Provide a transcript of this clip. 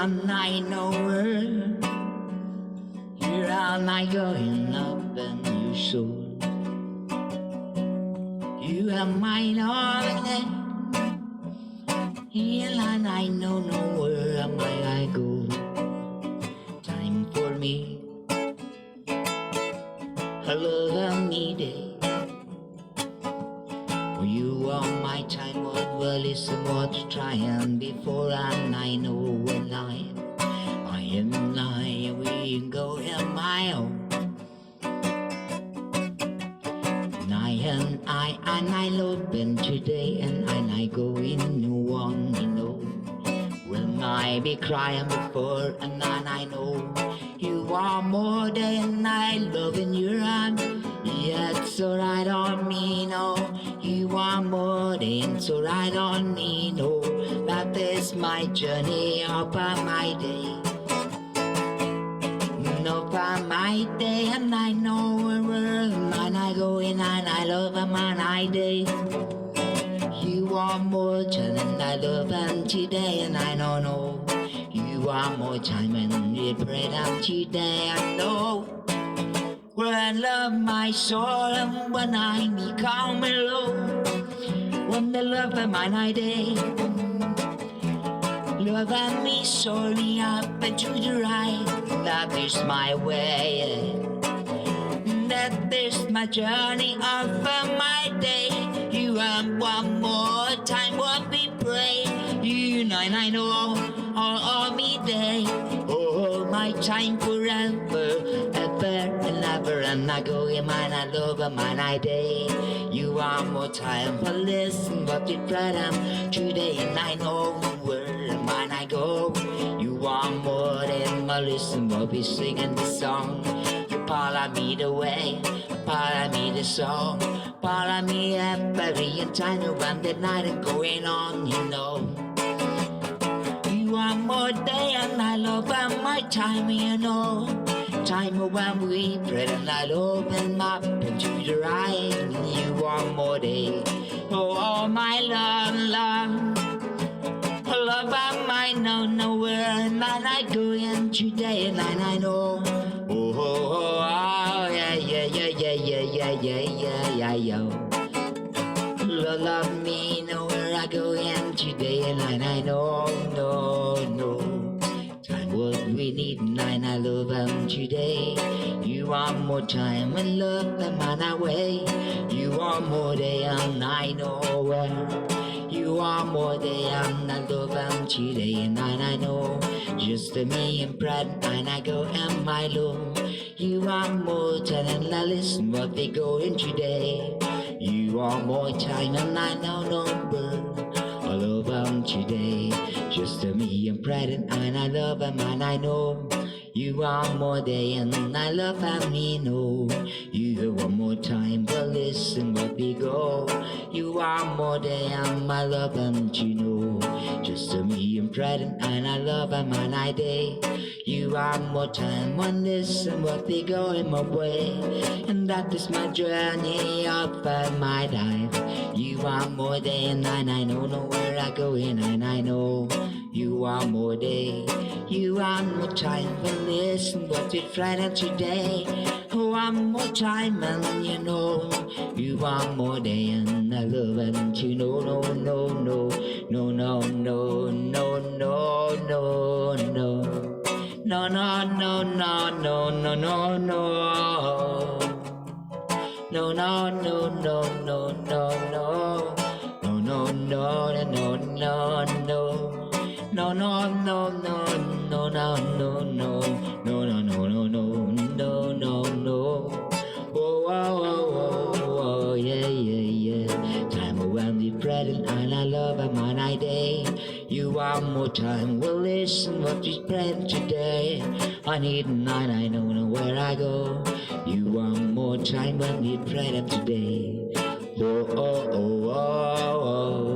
and I know where. Here am I going up and you soul. You are mine all again. Here and I know where am I go. Time for me, a love me day. You are my time, what will listen, what to try and before and I know when I am I, we go in my own. And I love them today and I go in no one, you know. Will I be crying before and I know you are more than I love in your arms. Yeah, it's alright on me, no. You are more than it's alright on me, no. That is my journey up on my day. No, for my day, and I know where and I go in and I love a man I day. You are more than I love and today, and I know no. You are more time and you pray and today I know. When I love my soul and when I become alone. When the love of mine I day. Love and me sorry up and to the right. That is my way. That is my journey of my day. You and one more time what we pray. You know I know all me day. Oh my time forever, ever and ever. And I go in mine, I love a mine I day. You are more time for listen what you try them today. And I know where mine I go. You are more than my listen what we sing in the song. You follow me the way, follow me the song, follow me every time around the night and going on, you know. You are more day and I love my time, you know. Time when we pray and I open up into the right. You are more day, oh my love, love. Love I might know nowhere and I go in today and I know. Oh, yeah, yeah, yeah, yeah, yeah, yeah, yeah, yeah, yeah, yo. Love me nowhere I go in today and I know, no, no. Time what we need and I love them today. You are more time and love them on our way. You are more day and I know where. You are more than I love them today and I know. Just me and Brad and I go in my room. You are more than I listen what they go in today. You are more time and I know number. I love them today. Just me and Brad and I love them and I know. You are more than I love and me know. You have one more time but listen what we go. You are more than I love and you know. Just me and Brad and I love and I day. You are more time when listen what we go in my way. And that is my journey up my life. You are more than I know where I go in and I know. You are more day. You are more time for listen what we Friday today. Oh, I'm more time and you know. You are more day and I love and you know. No, no, no, no, no, no, no, no, no, no. No, no, no, no, no, no, no, no. No, no, no, no, no, no, no. No, no, no, no, no, no. No, no, no, no, no, no, no, no, no, no, no, no, no, no, no. Oh, oh, oh, oh, oh, yeah, yeah, yeah. Time around the present and I love a my day. You are more time, well listen what you plan today. I need a night, I don't know where I go. You are more time when you pray them today. Oh, oh, oh, oh, oh.